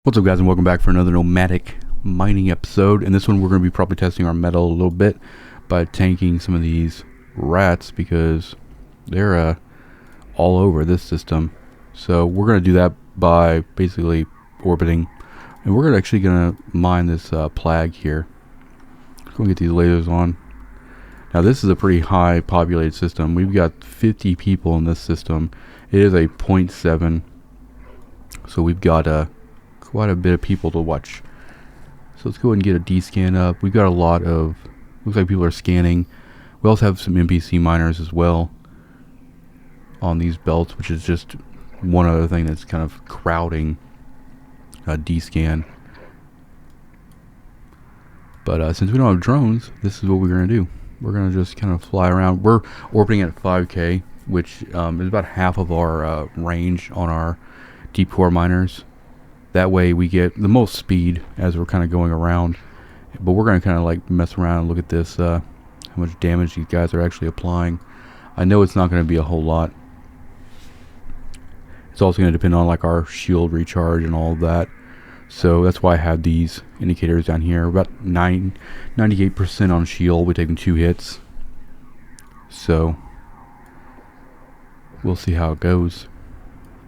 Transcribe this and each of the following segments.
What's up, guys, and welcome back for another Nomadic mining episode. In this one, we're going to be probably testing our metal a little bit by tanking some of these rats because they're all over this system. So we're going to do that by basically orbiting, and we're actually going to mine this plag here. Let's go and get these lasers on. Now, this is a pretty high populated system. We've got 50 people in this system. It is a 0.7, so we've got quite a bit of people to watch. So let's go ahead and get a D-scan up. We've got a lot of, looks like people are scanning. We also have some NPC miners as well on these belts, which is just one other thing that's kind of crowding a D-scan. But since we don't have drones, this is what we're going to do. We're going to just kind of fly around. We're orbiting at 5K, which is about half of our range on our deep core miners. That way we get the most speed as we're kind of going around. But we're going to kind of like mess around and look at this, how much damage these guys are actually applying. I know it's not going to be a whole lot. It's also going to depend on like our shield recharge and all of that. So that's why I have these indicators down here. About 98% on shield. We take them 2 hits. So we'll see how it goes.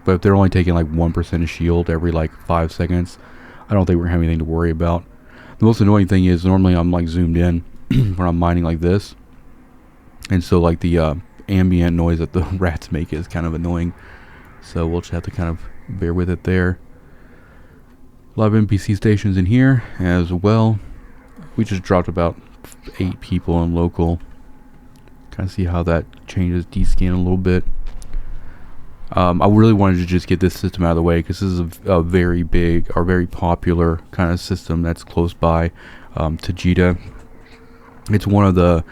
But if they're only taking like 1% of shield every like 5 seconds, I don't think we're going to have anything to worry about. The most annoying thing is normally I'm like zoomed in when I'm mining like this. And so like the ambient noise that the rats make is kind of annoying. So we'll just have to kind of bear with it there. A lot of NPC stations in here as well. We just dropped about 8 people in local. Kind of see how that changes D-scan a little bit. I really wanted to just get this system out of the way because this is a very big or very popular kind of system that's close by to Jita. It's one of the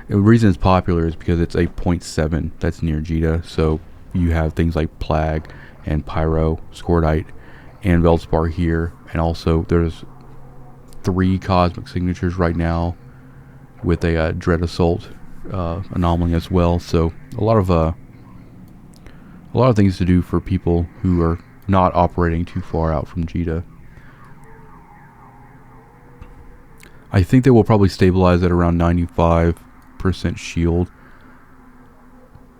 reason it's popular is because it's a 0.7 that's near Jita. So you have things like Plag and Pyro, Scordite, and Veldspar here, and also there's 3 cosmic signatures right now with a Dread Assault anomaly as well. So a lot of things to do for people who are not operating too far out from Jita. I think they will probably stabilize at around 95% shield.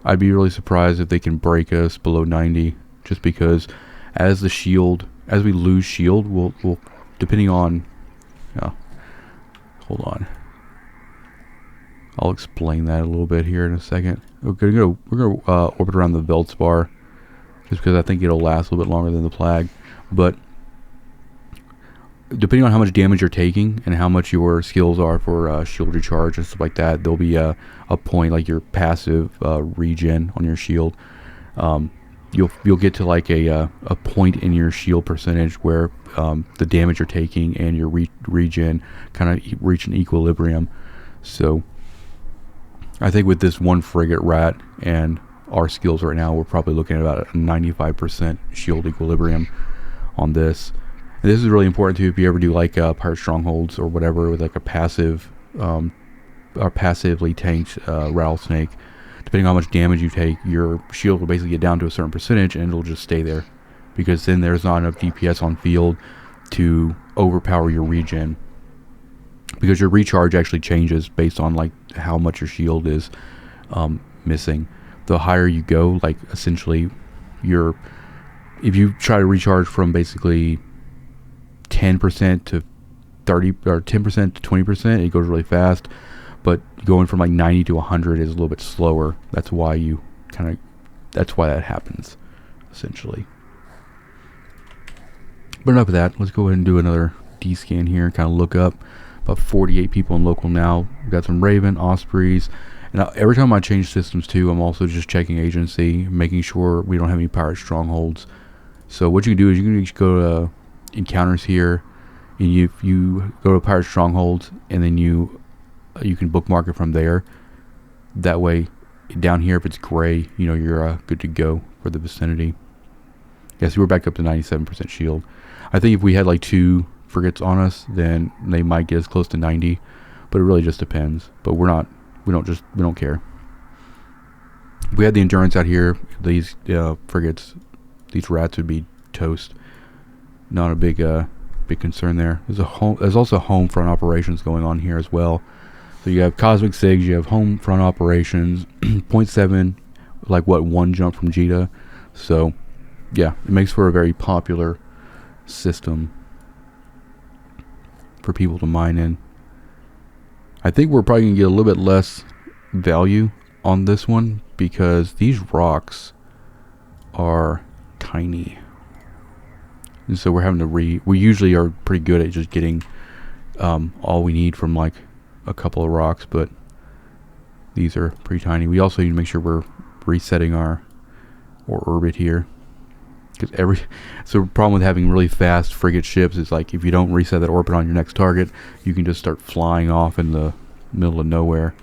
I'd be really surprised if they can break us below 90, just because as we lose shield, we'll depending on, hold on. I'll explain that a little bit here in a second. We're gonna orbit around the Veldspar, just because I think it'll last a little bit longer than the Plag. But depending on how much damage you're taking and how much your skills are for shield recharge and stuff like that, there'll be a point like your passive regen on your shield. You'll get to like a point in your shield percentage where the damage you're taking and your regen kind of reach an equilibrium. So I think with this one frigate rat and our skills right now, we're probably looking at about a 95% shield equilibrium on this. And this is really important too if you ever do like pirate strongholds or whatever with like a passive or passively tanked rattlesnake. Depending on how much damage you take, your shield will basically get down to a certain percentage and it'll just stay there, because then there's not enough DPS on field to overpower your regen. Because your recharge actually changes based on like how much your shield is missing. The higher you go, like essentially if you try to recharge from basically 10% to 30 or 10% to 20%, it goes really fast. But going from like 90 to 100 is a little bit slower. That's why that happens essentially. But enough of that. Let's go ahead and do another D-scan here, kind of look up. About 48 people in local now. We've got some Raven, Ospreys. And every time I change systems too, I'm also just checking agency, making sure we don't have any pirate strongholds. So what you can do is you can just go to encounters here, and you go to pirate strongholds, and then you can bookmark it from there. That way, down here if it's gray, you're good to go for the vicinity. Yes, we're back up to 97% shield. I think if we had like 2 frigates on us, then they might get as close to 90, but it really just depends. But we don't care. If we had the endurance out here, these frigates, these rats would be toast. not a big concern there. There's also home front operations going on here as well. So you have Cosmic SIGs, you have home front operations, point 0.7, like what, one jump from JITA. So yeah, it makes for a very popular system for people to mine in. I think we're probably going to get a little bit less value on this one because these rocks are tiny. And so we're having to we usually are pretty good at just getting all we need from like a couple of rocks, but these are pretty tiny. We also need to make sure we're resetting our orbit here. Because so the problem with having really fast frigate ships is like if you don't reset that orbit on your next target, you can just start flying off in the middle of nowhere.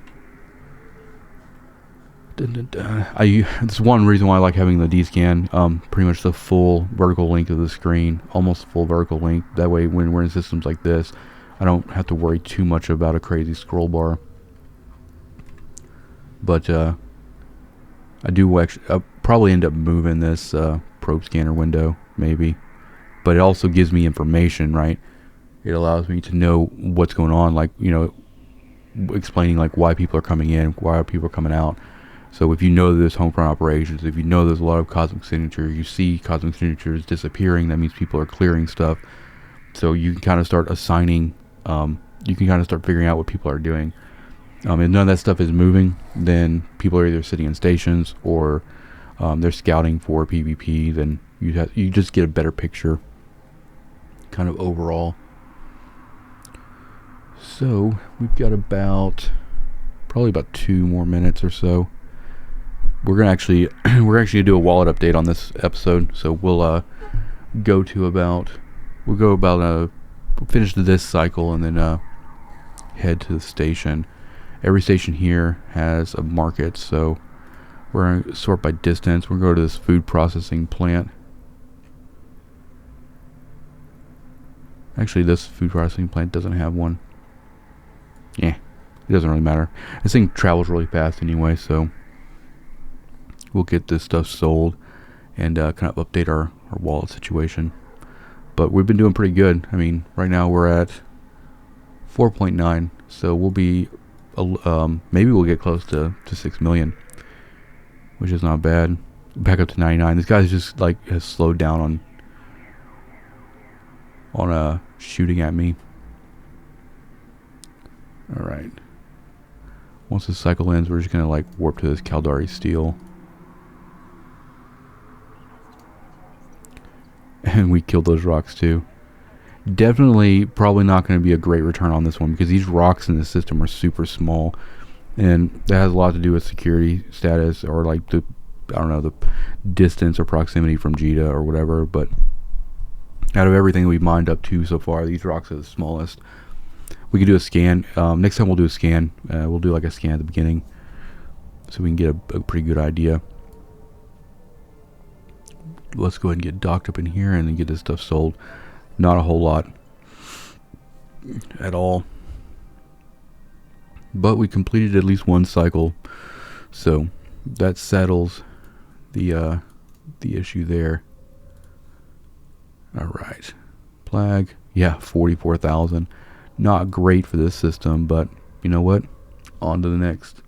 That's one reason why I like having the D-scan, pretty much the full vertical length of the screen, almost full vertical length. That way when we're in systems like this, I don't have to worry too much about a crazy scroll bar. But I do actually, I'll probably end up moving this probe scanner window, maybe. But it also gives me information, right? It allows me to know what's going on, like, you know, explaining like why people are coming in, why people are coming out. So if you know there's home front operations, if you know there's a lot of cosmic signatures, you see cosmic signatures disappearing, that means people are clearing stuff. So you can kind of start assigning, you can kind of start figuring out what people are doing. If none of that stuff is moving, then people are either sitting in stations or they're scouting for PvP. Then you just get a better picture, kind of overall. So we've got probably about 2 more minutes or so. We're gonna actually do a wallet update on this episode. So we'll finish this cycle and then head to the station. Every station here has a market, so we're going to sort by distance. We're going to go to this food processing plant. Actually, this food processing plant doesn't have one. Yeah, it doesn't really matter. This thing travels really fast anyway, so we'll get this stuff sold and kind of update our wallet situation. But we've been doing pretty good. I mean, right now we're at 4.9, so we'll be maybe we'll get close to 6 million, which is not bad. Back up to 99. This guy's just like has slowed down on shooting at me. All right. Once the cycle ends, we're just gonna like warp to this Caldari steel, and we killed those rocks too. Definitely probably not going to be a great return on this one because these rocks in the system are super small, and that has a lot to do with security status or like the distance or proximity from JITA or whatever. But out of everything we've mined up to so far, these rocks are the smallest. We could do a scan. Next time we'll do a scan. We'll do like a scan at the beginning so we can get a pretty good idea. Let's go ahead and get docked up in here and then get this stuff sold. Not a whole lot at all, but we completed at least one cycle, so that settles the issue there. All right, Plag, yeah, 44,000. Not great for this system, but you know what? On to the next.